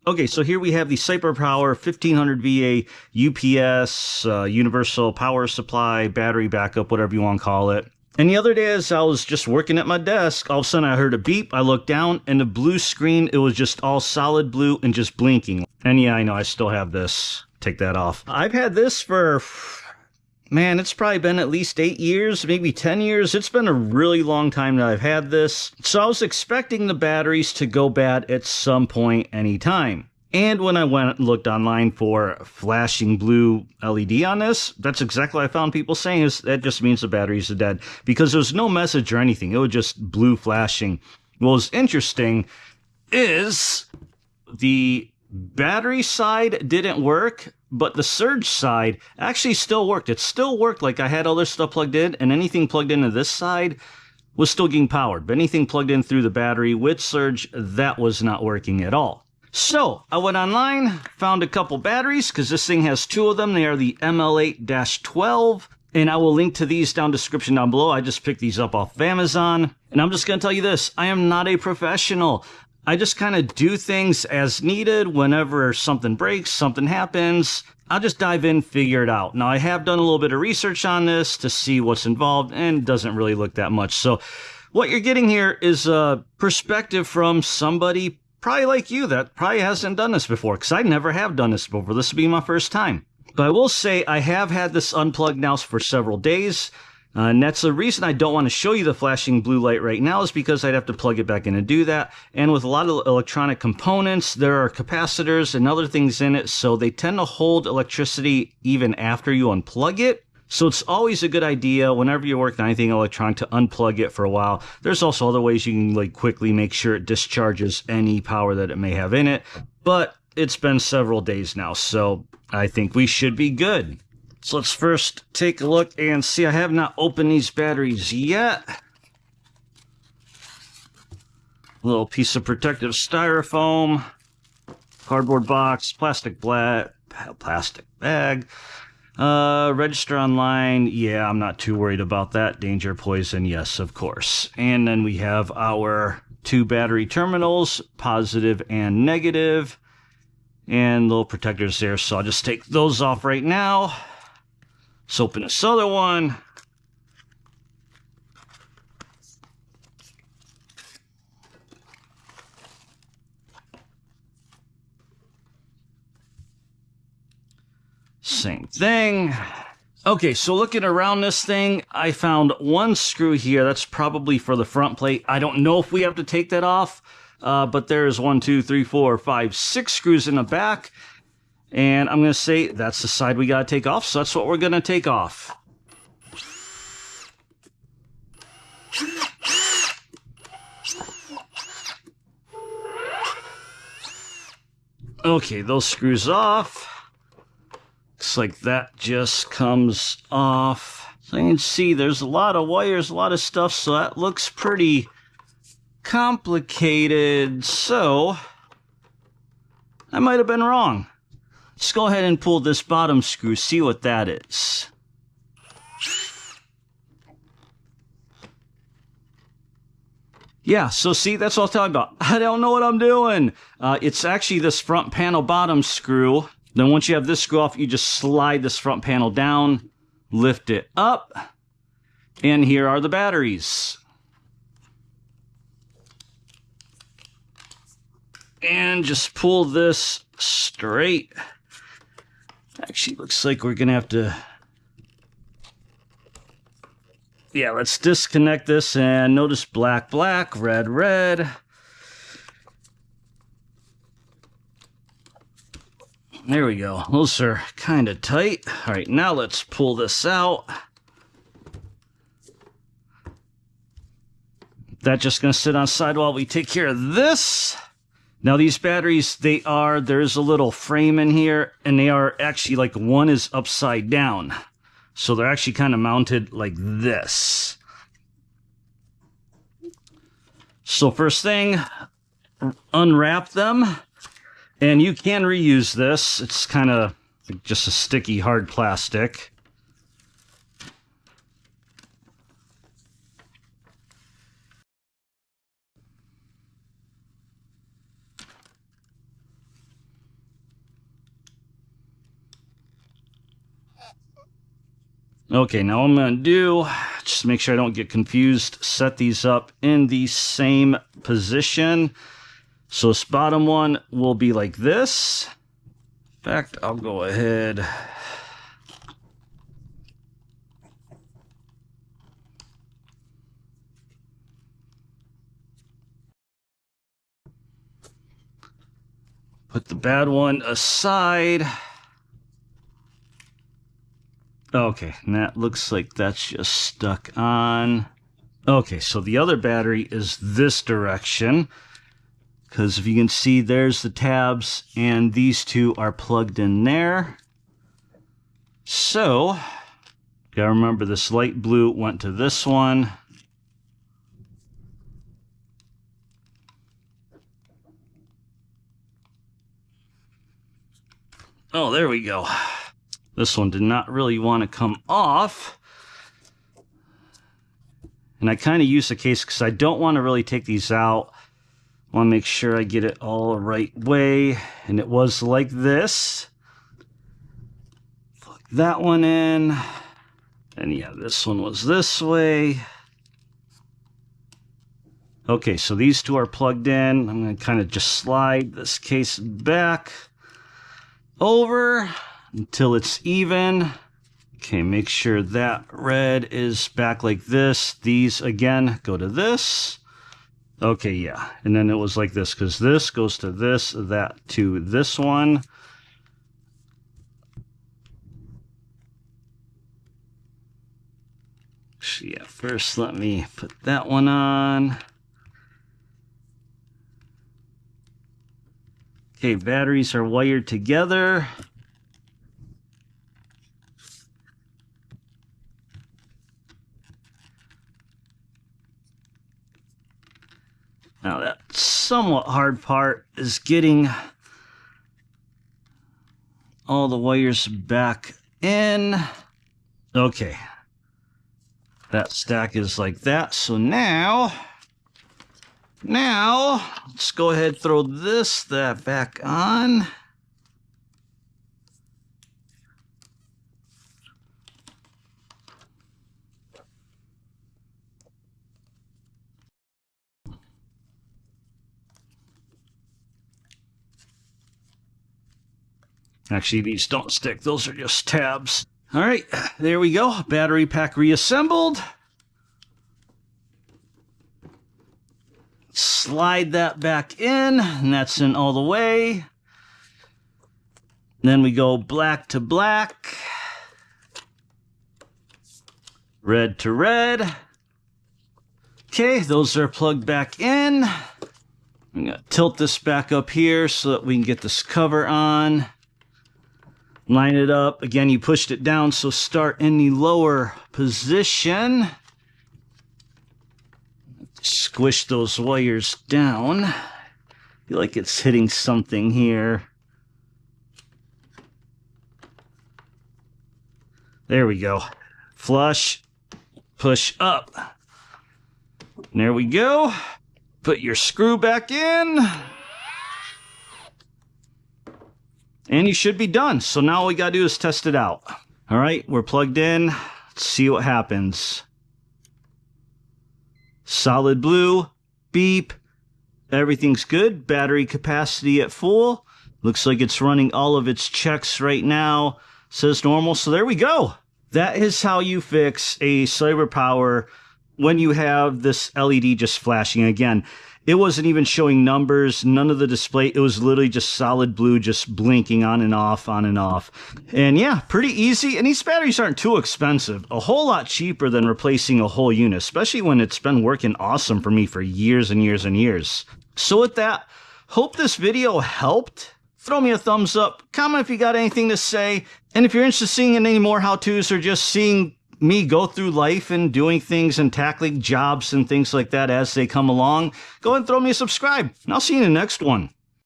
Okay, so here we have the CyberPower 1500 VA UPS, Universal Power Supply, battery backup, whatever you want to call it. And the other day as I was just working at my desk, all of a sudden I heard a beep. I looked down and the blue screen, it was just all solid blue and just blinking. And yeah, I know I still have this. Take that off. I've had this for, man, it's probably been at least 8 years, maybe 10 years. It's been a really long time that I've had this. So I was expecting the batteries to go bad at some point anytime. And when I went and looked online for flashing blue LED on this, that's exactly what I found people saying, is that just means the batteries are dead. Because there was no message or anything. It was just blue flashing. What was interesting is the battery side didn't work, but the surge side actually still worked. It still worked. Like I had other stuff plugged in, and anything plugged into this side was still getting powered. But anything plugged in through the battery with surge, that was not working at all. So I went online, found a couple batteries, because this thing has two of them. They are the ML8-12, and I will link to these down in the description down below. I just picked these up off of Amazon, and I'm just going to tell you this. I am not a professional. I just kind of do things as needed. Whenever something breaks, something happens, I'll just dive in, figure it out. Now, I have done a little bit of research on this to see what's involved, and it doesn't really look that much. So what you're getting here is a perspective from somebody probably like you that probably hasn't done this before, because I never have done this before. This will be my first time. But I will say I have had this unplugged now for several days. And that's the reason I don't want to show you the flashing blue light right now, is because I'd have to plug it back in and do that. And with a lot of electronic components, there are capacitors and other things in it, so they tend to hold electricity even after you unplug it. So it's always a good idea whenever you're working on anything electronic to unplug it for a while. There's also other ways you can like quickly make sure it discharges any power that it may have in it. But it's been several days now, so I think we should be good. So let's first take a look and see. I have not opened these batteries yet. A little piece of protective styrofoam, cardboard box, plastic bag. Register online. Yeah, I'm not too worried about that. Danger, poison, yes, of course. And then we have our two battery terminals, positive and negative, and little protectors there. So I'll just take those off right now. Let's open this other one. Same thing. Okay, so looking around this thing, I found one screw here. That's probably for the front plate. I don't know if we have to take that off, but there's 1, 2, 3, 4, 5, 6 screws in the back. And I'm going to say that's the side we got to take off, so that's what we're going to take off. Okay, those screws off. Looks like that just comes off. So you can see there's a lot of wires, a lot of stuff, so that looks pretty complicated. So I might have been wrong. Let's go ahead and pull this bottom screw, see what that is. Yeah, so see, that's what I'm talking about. I don't know what I'm doing. It's actually this front panel bottom screw. Then once you have this screw off, you just slide this front panel down, lift it up, and here are the batteries. And just pull this straight. Actually, looks like we're going to have to... Yeah, let's disconnect this, and notice black, black, red, red. There we go. Those are kind of tight. All right, now let's pull this out. That's just going to sit on the side while we take care of this. Now these batteries, there's a little frame in here, and they are actually like one is upside down. So they're actually kind of mounted like this. So first thing, unwrap them. And you can reuse this. It's kind of just a sticky, hard plastic. Okay, now what I'm going to do, just make sure I don't get confused, set these up in the same position. So this bottom one will be like this. In fact, I'll go ahead. Put the bad one aside. Okay, and that looks like that's just stuck on. Okay, so the other battery is this direction. Because if you can see, there's the tabs, and these two are plugged in there. So, gotta remember this light blue went to this one. Oh, there we go. This one did not really want to come off. And I kind of use the case because I don't want to really take these out. I want to make sure I get it all the right way. And it was like this. Plug that one in. And yeah, this one was this way. Okay, so these two are plugged in. I'm going to kind of just slide this case back over until it's even. Okay, make sure that red is back like this. These, again, go to this. Okay, yeah. And then it was like this, because this goes to this, that to this one. So yeah, first let me put that one on. Okay, batteries are wired together. Now that somewhat hard part is getting all the wires back in. Okay. That stack is like that. So now let's go ahead and throw that back on. Actually, these don't stick. Those are just tabs. All right, there we go. Battery pack reassembled. Slide that back in, and that's in all the way. Then we go black to black. Red to red. Okay, those are plugged back in. I'm going to tilt this back up here so that we can get this cover on. Line it up. Again, you pushed it down, so start in the lower position. Squish those wires down. Feel like it's hitting something here. There we go. Flush. Push up. And there we go. Put your screw back in. And you should be done. So now all we gotta do is test it out. All right, we're plugged in. Let's see what happens. Solid blue, beep. Everything's good. Battery capacity at full. Looks like it's running all of its checks right now. Says normal, so there we go. That is how you fix a CyberPower when you have this LED just flashing. Again, it wasn't even showing numbers, none of the display. It was literally just solid blue, just blinking on and off, on and off. And yeah, pretty easy. And these batteries aren't too expensive. A whole lot cheaper than replacing a whole unit, especially when it's been working awesome for me for years and years and years. So with that, hope this video helped. Throw me a thumbs up, comment if you got anything to say. And if you're interested in seeing any more how-tos or just seeing me go through life and doing things and tackling jobs and things like that as they come along, go ahead and throw me a subscribe. And I'll see you in the next one.